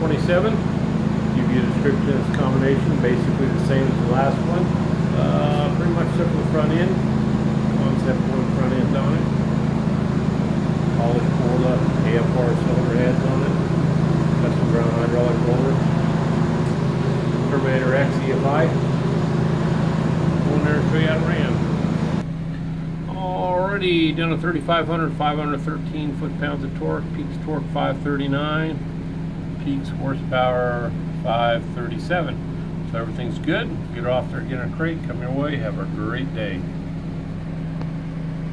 527. Give you a description of this combination, basically the same as the last one. Pretty much except for the front end. Concept one front end on it. Holley Borla AFR cylinder heads on it. Custom ground hydraulic roller. Terminator X EFI. Go in there and show you how to ram. Already down to 3,500, 513 foot-pounds of torque. Peaks torque 539. Peaks horsepower 537. So everything's good. Get off there, get in a crate, come your way. Have a great day.